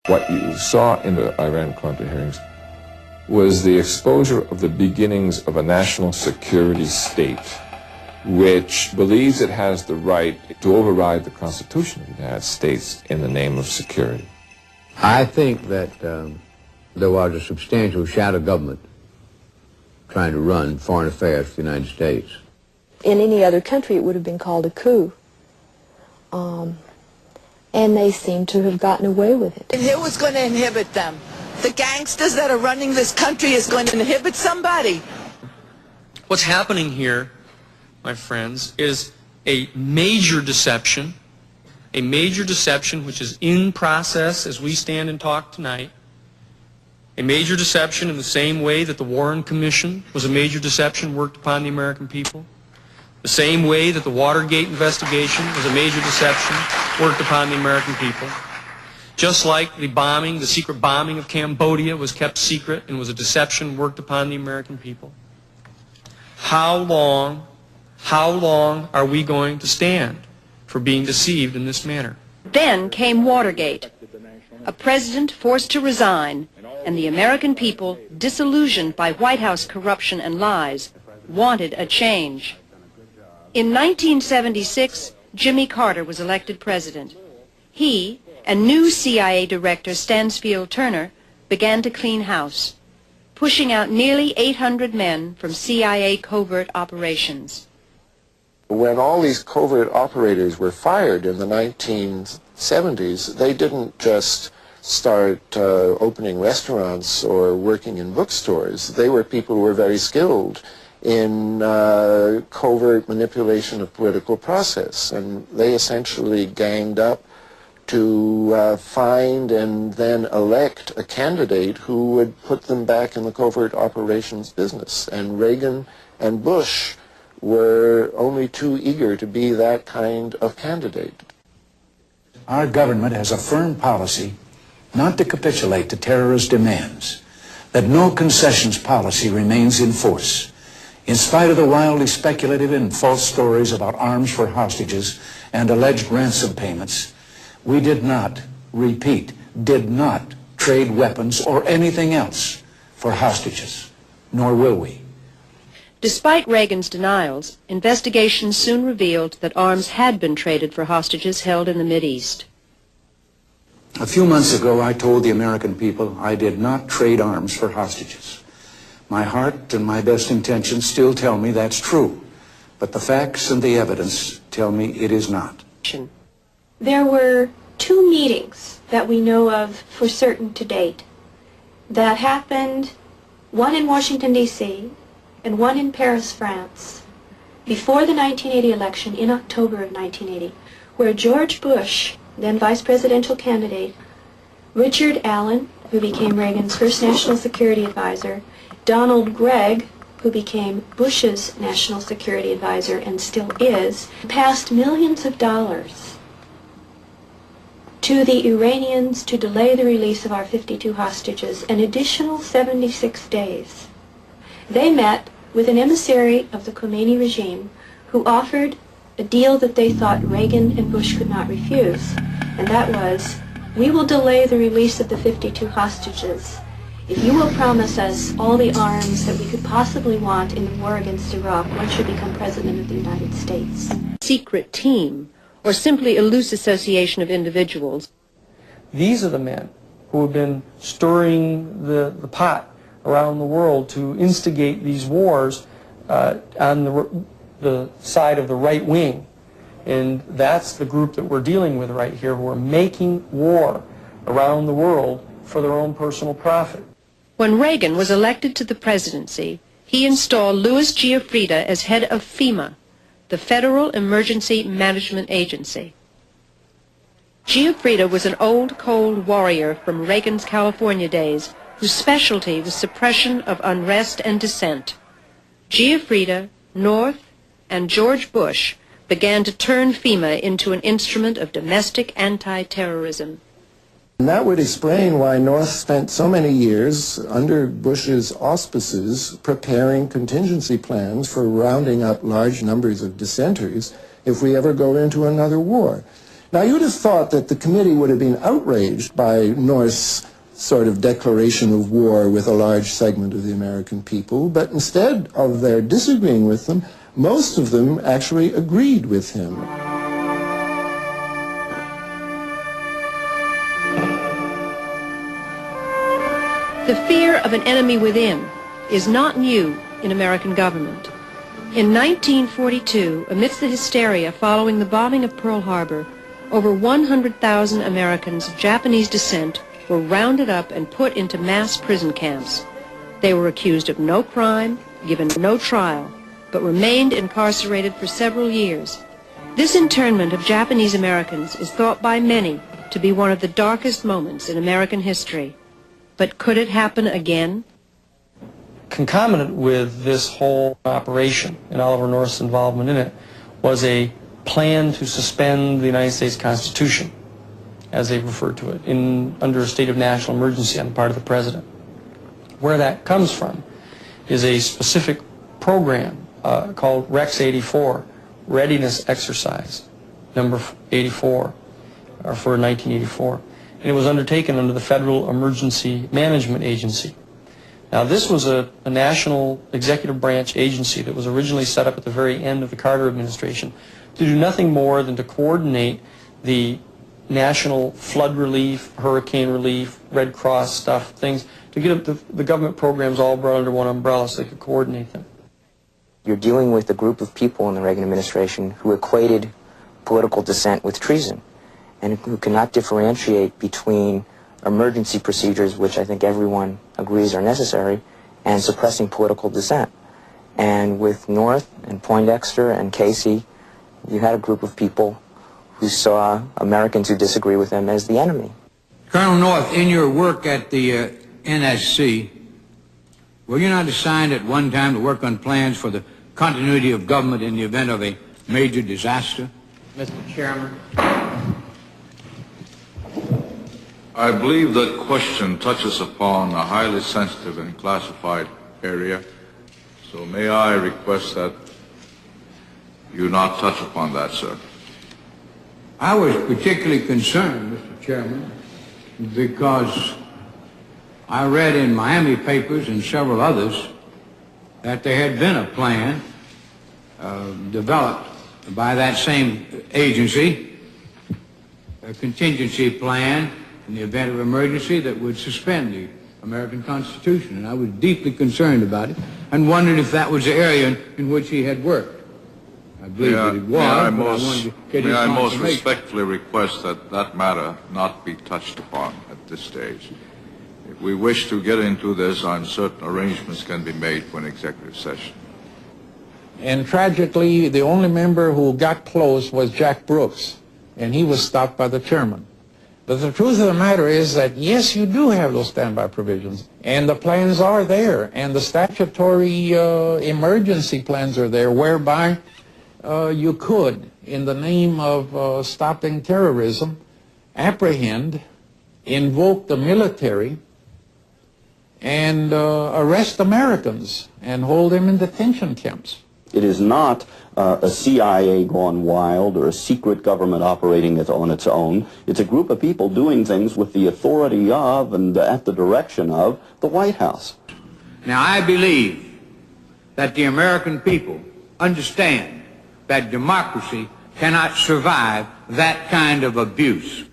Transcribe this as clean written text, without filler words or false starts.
What you saw in the Iran-Contra hearings was the exposure of the beginnings of a national security state which believes it has the right to override the Constitution of the United States in the name of security. I think that there was a substantial shadow government trying to run foreign affairs for the United States. In any other country, it would have been called a coup. And they seem to have gotten away with it. And who was going to inhibit them? The gangsters that are running this country is going to inhibit somebody. What's happening here, my friends, is a major deception which is in process as we stand and talk tonight. A major deception in the same way that the Warren Commission was a major deception worked upon the American people. The same way that the Watergate investigation was a major deception worked upon the American people. Just like the bombing, the secret bombing of Cambodia was kept secret and was a deception worked upon the American people. How long are we going to stand for being deceived in this manner? Then came Watergate, a president forced to resign, and the American people, disillusioned by White House corruption and lies, wanted a change. In 1976, Jimmy Carter was elected president. He and new CIA Director Stansfield Turner began to clean house, pushing out nearly 800 men from CIA covert operations. When all these covert operators were fired in the 1970s, they didn't just start opening restaurants or working in bookstores. They were people who were very skilled in covert manipulation of political process, and they essentially ganged up to find and then elect a candidate who would put them back in the covert operations business. And Reagan and Bush were only too eager to be that kind of candidate. Our government has a firm policy not to capitulate to terrorist demands, that no concessions policy remains in force. In spite of the wildly speculative and false stories about arms for hostages and alleged ransom payments, we did not, repeat, did not trade weapons or anything else for hostages, nor will we. Despite Reagan's denials, investigations soon revealed that arms had been traded for hostages held in the Mideast. A few months ago, I told the American people I did not trade arms for hostages. My heart and my best intentions still tell me that's true, but the facts and the evidence tell me it is not. There were 2 meetings that we know of for certain to date that happened, one in Washington, D.C., and one in Paris, France, before the 1980 election in October of 1980, where George Bush, then vice presidential candidate, Richard Allen, who became Reagan's first national security advisor, Donald Gregg, who became Bush's national security advisor and still is, passed millions of dollars to the Iranians to delay the release of our 52 hostages an additional 76 days. They met with an emissary of the Khomeini regime who offered a deal that they thought Reagan and Bush could not refuse, and that was, we will delay the release of the 52 hostages if you will promise us all the arms that we could possibly want in the war against Iraq once you become President of the United States. Secret team, or simply a loose association of individuals. These are the men who have been stirring the pot around the world to instigate these wars on the side of the right wing. And that's the group that we're dealing with right here, who are making war around the world for their own personal profit. When Reagan was elected to the presidency, he installed Louis Giuffrida as head of FEMA, the Federal Emergency Management Agency. Giuffrida was an old, cold warrior from Reagan's California days, whose specialty was suppression of unrest and dissent. Giuffrida, North, and George Bush began to turn FEMA into an instrument of domestic anti-terrorism. And that would explain why North spent so many years under Bush's auspices preparing contingency plans for rounding up large numbers of dissenters if we ever go into another war. Now, you'd have thought that the committee would have been outraged by North's sort of declaration of war with a large segment of the American people, but instead of their disagreeing with them, most of them actually agreed with him. The fear of an enemy within is not new in American government. In 1942, amidst the hysteria following the bombing of Pearl Harbor, over 100,000 Americans of Japanese descent were rounded up and put into mass prison camps. They were accused of no crime, given no trial, but remained incarcerated for several years. This internment of Japanese Americans is thought by many to be one of the darkest moments in American history. But could it happen again? Concomitant with this whole operation and Oliver North's involvement in it was a plan to suspend the United States Constitution, as they referred to it, under a state of national emergency on the part of the President. Where that comes from is a specific program called Rex 84, Readiness Exercise, number 84, or for 1984. And it was undertaken under the Federal Emergency Management Agency. Now, this was a national executive branch agency that was originally set up at the very end of the Carter administration to do nothing more than to coordinate the national flood relief, hurricane relief, Red Cross stuff, things, to get the government programs all brought under one umbrella so they could coordinate them. You're dealing with a group of people in the Reagan administration who equated political dissent with treason, and who cannot differentiate between emergency procedures, which I think everyone agrees are necessary, and suppressing political dissent. And with North and Poindexter and Casey, you had a group of people who saw Americans who disagree with them as the enemy. Colonel North, in your work at the NSC, were you not assigned at one time to work on plans for the continuity of government in the event of a major disaster? Mr. Chairman. I believe that question touches upon a highly sensitive and classified area, so may I request that you not touch upon that, sir. I was particularly concerned, Mr. Chairman, because I read in Miami papers and several others that there had been a plan developed by that same agency, a contingency plan in the event of emergency that would suspend the American Constitution. And I was deeply concerned about it and wondered if that was the area in which he had worked. I believe that it was, may I most respectfully request that that matter not be touched upon at this stage. If we wish to get into this, I'm certain arrangements can be made for an executive session. And tragically, the only member who got close was Jack Brooks, and he was stopped by the chairman. But the truth of the matter is that, yes, you do have those standby provisions, and the plans are there, and the statutory emergency plans are there, whereby you could, in the name of stopping terrorism, apprehend, invoke the military, and arrest Americans and hold them in detention camps. It is not a CIA gone wild or a secret government operating on its own. It's a group of people doing things with the authority of and at the direction of the White House. Now, I believe that the American people understand that democracy cannot survive that kind of abuse.